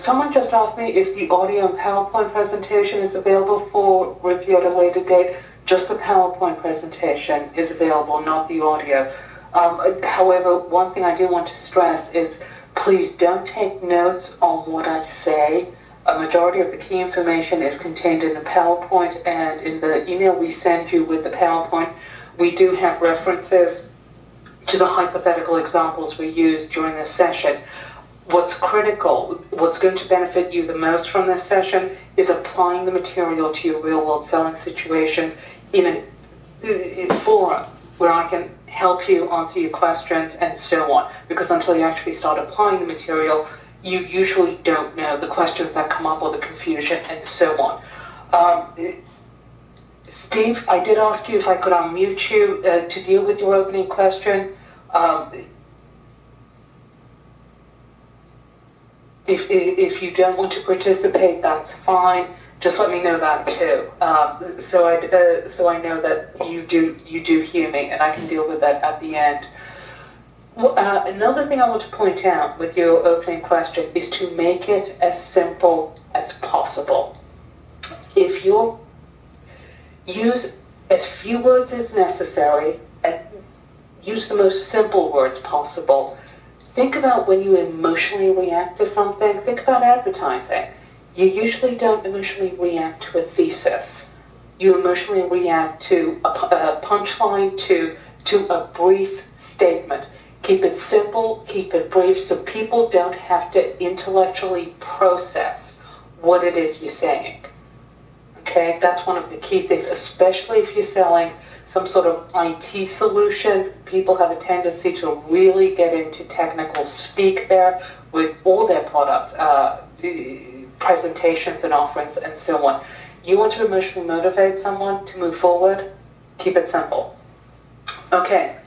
Someone just asked me if the audio and PowerPoint presentation is available for review at a later date. Just the PowerPoint presentation is available, not the audio. However, one thing I do want to stress is please don't take notes on what I say. A majority of the key information is contained in the PowerPoint, and in the email we send you with the PowerPoint, we do have references to the hypothetical examples we used during this session. What's critical, what's going to benefit you the most from this session is applying the material to your real-world selling situation in a forum where I can help you answer your questions and so on. Because until you actually start applying the material, you usually don't know the questions that come up or the confusion and so on. Steve, I did ask you if I could unmute you to deal with your opening question. If you don't want to participate, that's fine. Just let me know that too, so I know that you do hear me, and I can deal with that at the end. Another thing I want to point out with your opening question is to make it as simple as possible. If you use as few words as necessary and use the most simple words possible. Think about when you emotionally react to something. Think about advertising. You usually don't emotionally react to a thesis. You emotionally react to a punchline, to a brief statement. Keep it simple, keep it brief, so people don't have to intellectually process what it is you're saying. Okay, that's one of the key things, especially if you're selling some sort of IT solution. People have a tendency to really get into technical speak there with all their products, presentations and offerings and so on. You want to emotionally motivate someone to move forward? Keep it simple. Okay.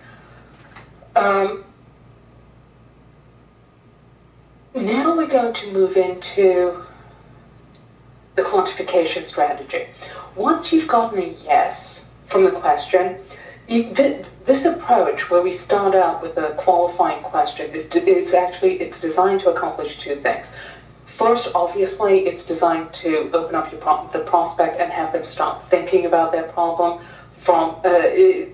Now we're going to move into the quantification strategy. Once you've gotten a yes from the question, this approach where we start out with a qualifying question it's designed to accomplish two things. First, obviously, it's designed to open up the prospect and have them start thinking about their problem from an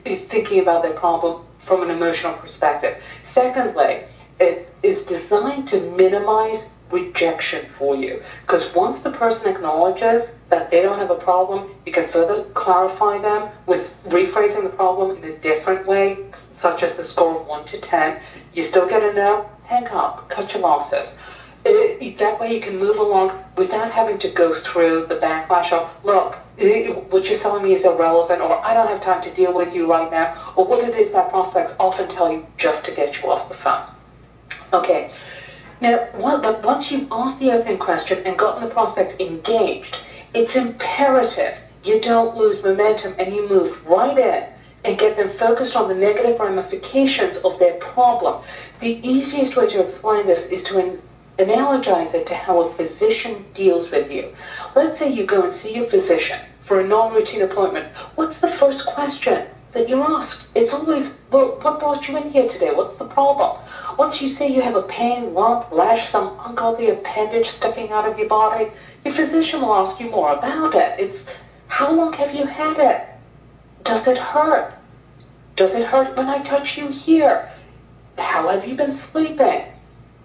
emotional perspective. Secondly, it is designed to minimize rejection for you, because once the person acknowledges that they don't have a problem, you can further clarify them with rephrasing the problem in a different way, such as the score of 1 to 10. You still get a no, hang up, cut your losses. That way you can move along without having to go through the backlash of, look, what you're telling me is irrelevant, or I don't have time to deal with you right now, or what it is that prospects often tell you just to get you off the phone. Okay. Now, once you've asked the open question and gotten the prospect engaged, it's imperative you don't lose momentum and you move right in and get them focused on the negative ramifications of their problem. The easiest way to explain this is to analogize it to how a physician deals with you. Let's say you go and see your physician for a non-routine appointment. What's the first question that you ask? It's always, well, what brought you in here today? What's the problem? Once you say you have a pain, lump, rash, some ungodly appendage sticking out of your body, your physician will ask you more about it. It's, how long have you had it? Does it hurt? Does it hurt when I touch you here? How have you been sleeping?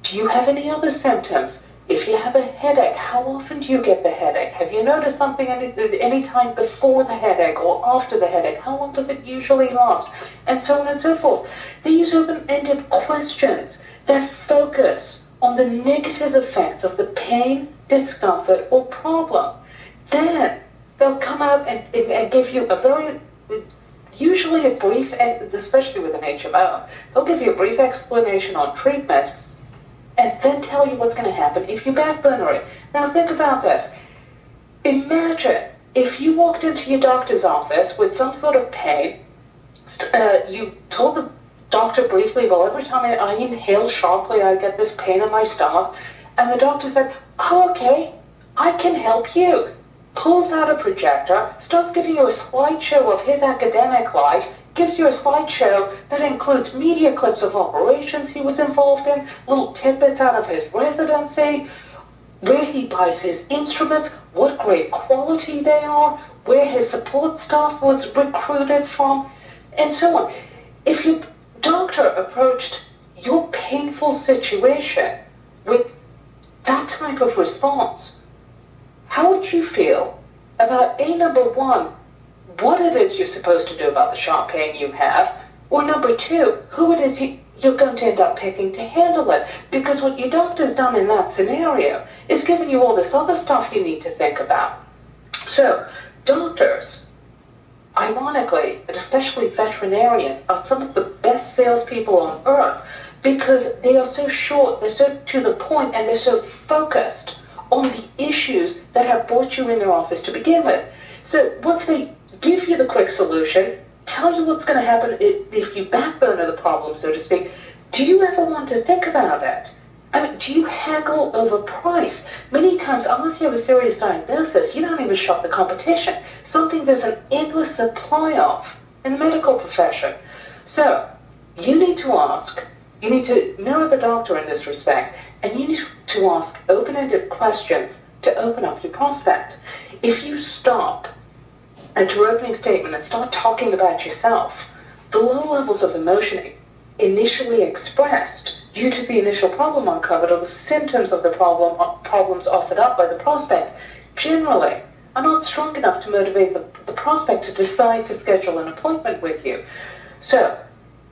Do you have any other symptoms? If you have a headache, how often do you get the headache? Have you noticed something any time before the headache or after the headache? How long does it usually last? And so on and so forth. These open-ended questions that focus on the negative effects of the pain, discomfort, or problem. Then they'll come out and give you a very, usually a brief, especially with an HMO, they'll give you a brief explanation on treatment and then tell you what's going to happen if you backburner it. Now think about this. Imagine if you walked into your doctor's office with some sort of pain, you told the doctor briefly, well, every time I inhale sharply, I get this pain in my stomach, and the doctor said, oh, okay, I can help you. Pulls out a projector, starts giving you a slideshow of his academic life, gives you a slideshow that includes media clips of operations he was involved in, little tidbits out of his residency, where he buys his instruments, what great quality they are, where his support staff was recruited from, and so on. If your doctor approached your painful situation with that type of response, how would you feel about number one, what it is you're supposed to do about the sharp pain you have, or number two, who it is you're going to end up picking to handle it? Because what your doctor's done in that scenario is giving you all this other stuff you need to think about. So, doctors, ironically, and especially veterinarians, are some of the best salespeople on earth because they are so short, they're so to the point, and they're so focused on the issues that have brought you in their office to begin with. So once they give you the quick solution, tell you what's going to happen if you backburner the problem, so to speak, do you ever want to think about it? I mean, do you haggle over price? Many times, unless you have a serious diagnosis, you don't even shop the competition, something there's an endless supply of in the medical profession. So, you need to ask, you need to mirror the doctor in this respect, and you need to ask open-ended questions to open up your prospect. If you stop at your opening statement and start talking about yourself, the low levels of emotion initially expressed due to the initial problem uncovered or the symptoms of the problems offered up by the prospect generally are not strong enough to motivate the prospect to decide to schedule an appointment with you. So,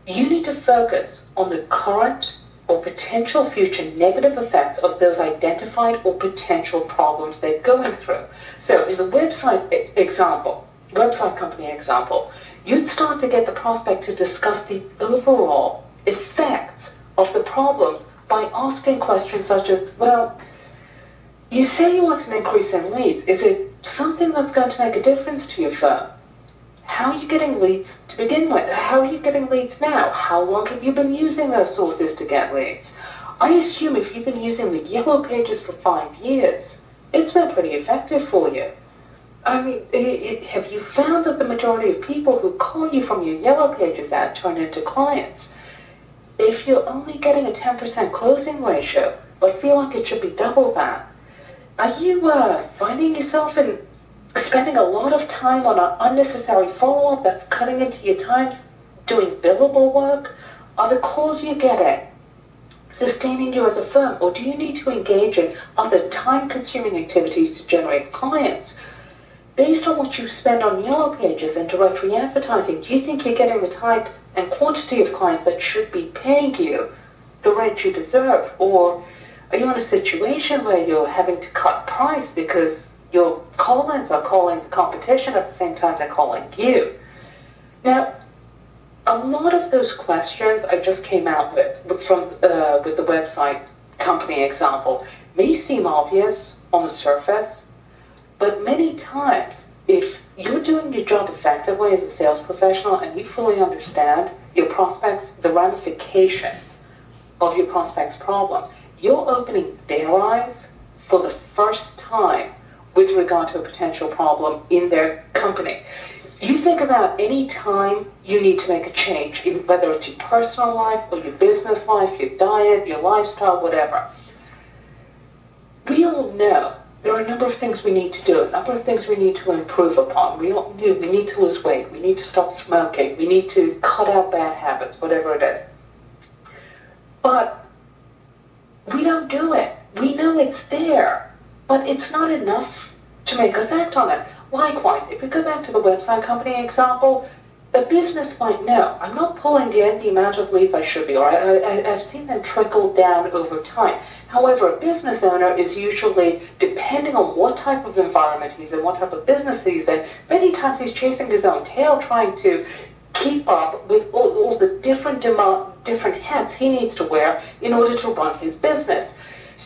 you need to focus on the current or potential future negative effects of those identified or potential problems they're going through. So, in the website company example, you'd start to get the prospect to discuss the overall effects of the problem by asking questions such as, well, you say you want an increase in leads. Is it something that's going to make a difference to your firm? How are you getting leads to begin with? How are you getting leads now? How long have you been using those sources to get leads? I assume if you've been using the Yellow Pages for 5 years, it's been pretty effective for you. I mean, have you found that the majority of people who call you from your Yellow Pages ad turn into clients? If you're only getting a 10% closing ratio, but feel like it should be double that, are you finding yourself in spending a lot of time on an unnecessary follow-up that's cutting into your time doing billable work? Are the calls you're getting sustaining you as a firm, or do you need to engage in other time-consuming activities to generate clients? Based on what you spend on Yellow Pages and directory advertising, do you think you're getting the type and quantity of clients that should be paying you the rent you deserve? Or are you in a situation where you're having to cut price because your call-ins are calling the competition at the same time they're calling you? Now, a lot of those questions I just came out with the website company example may seem obvious on the surface, but many times, if you're doing your job effectively as a sales professional and you fully understand your prospects, the ramifications of your prospect's problem, you're opening their eyes for the first time with regard to a potential problem in their company. You think about any time you need to make a change, whether it's your personal life or your business life, your diet, your lifestyle, whatever. We all know there are a number of things we need to do, a number of things we need to improve upon. We need to lose weight, we need to stop smoking, we need to cut out bad habits, whatever it is. But we don't do it. We know it's there, but it's not enough to make us act on it. Likewise, if we go back to the website company example, a business might know, I'm not pulling in the amount of leads I should be, or I've seen them trickle down over time. However, a business owner is usually, depending on what type of environment he's in, what type of business he's in, many times he's chasing his own tail, trying to keep up with all the different hats he needs to wear in order to run his business.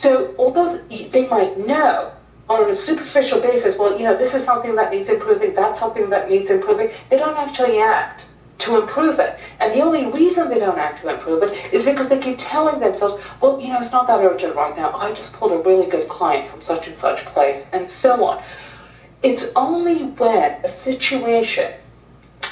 So although they might know on a superficial basis, well, this is something that needs improving, that's something that needs improving, they don't actually act to improve it. And the only reason they don't act to improve it is because they keep telling themselves, well, it's not that urgent right now. I just pulled a really good client from such and such place, and so on. It's only when a situation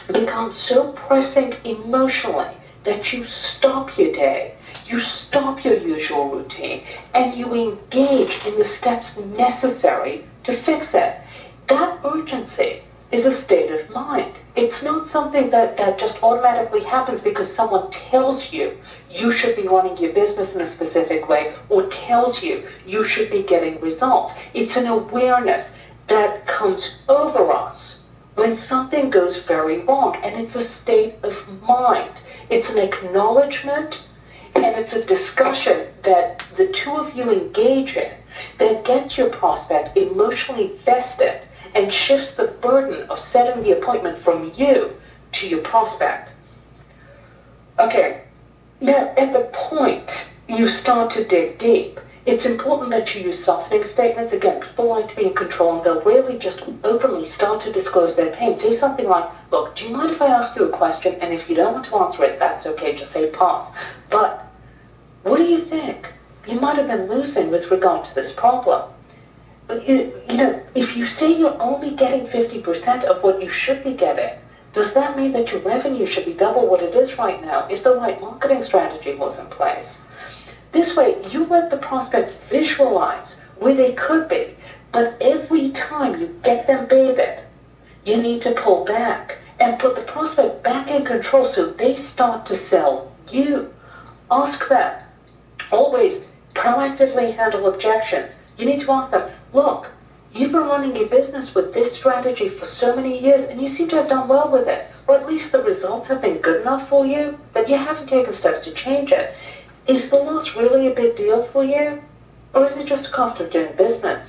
becomes so pressing emotionally that you stop your day, you stop your usual routine, and you engage in the steps necessary to fix it. That urgency is a state of mind. It's not something that just automatically happens because someone tells you you should be running your business in a specific way or tells you you should be getting results. It's an awareness that comes over us when something goes very wrong, and it's a state of mind. It's an acknowledgement, and it's a discussion that the two of you engage in that gets your prospect emotionally vested and shifts the burden of setting the appointment from you to your prospect. Okay, now at the point you start to dig deep, it's important that you use softening statements. Again, people like to be in control, and they'll really just openly start to disclose their pain. Say something like, look, do you mind if I ask you a question? And if you don't want to answer it, that's okay, just say pass. But what do you think? You might have been losing with regard to this problem. But you know, if you say you're only getting 50% of what you should be getting, does that mean that your revenue should be double what it is right now if the right marketing strategy was in place? This way, you let the prospect visualize where they could be, but every time you get them bathed, you need to pull back and put the prospect back in control so they start to sell you. Ask them. Always proactively handle objections. You need to ask them, look, you've been running your business with this strategy for so many years, and you seem to have done well with it, or at least the results have been good enough for you that you haven't taken steps to change it. Is the loss really a big deal for you, or is it just a cost of doing business?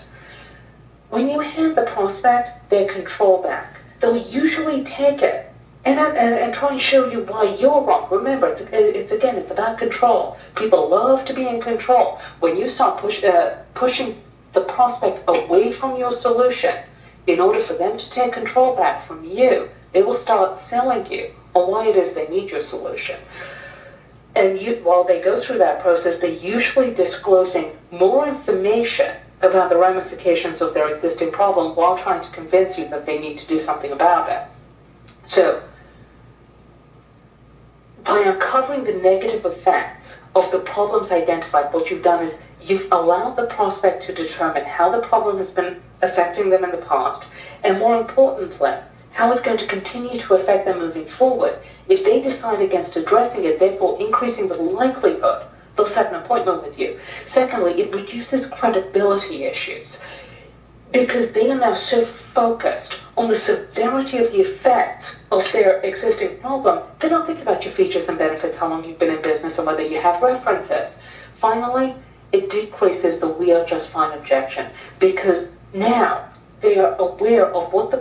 When you hand the prospect their control back, they'll usually take it and try and show you why you're wrong. Remember, it's about control. People love to be in control. When you start pushing the prospect away from your solution in order for them to take control back from you, they will start selling you on why it is they need your solution. And while they go through that process, they're usually disclosing more information about the ramifications of their existing problem while trying to convince you that they need to do something about it. So, by uncovering the negative effects of the problems identified, what you've done is you've allowed the prospect to determine how the problem has been affecting them in the past, and more importantly, how it's going to continue to affect them moving forward. If they decide against addressing it, therefore increasing the likelihood they'll set an appointment with you. Secondly, it reduces credibility issues because they are now so focused on the severity of the effects of their existing problem, they don't think about your features and benefits, how long you've been in business, and whether you have references. Finally, it decreases the "we are just fine" objection because now they are aware of what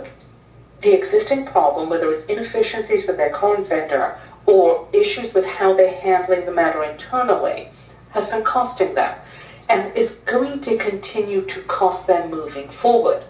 the existing problem, whether it's inefficiencies with their current vendor or issues with how they're handling the matter internally, has been costing them and is going to continue to cost them moving forward.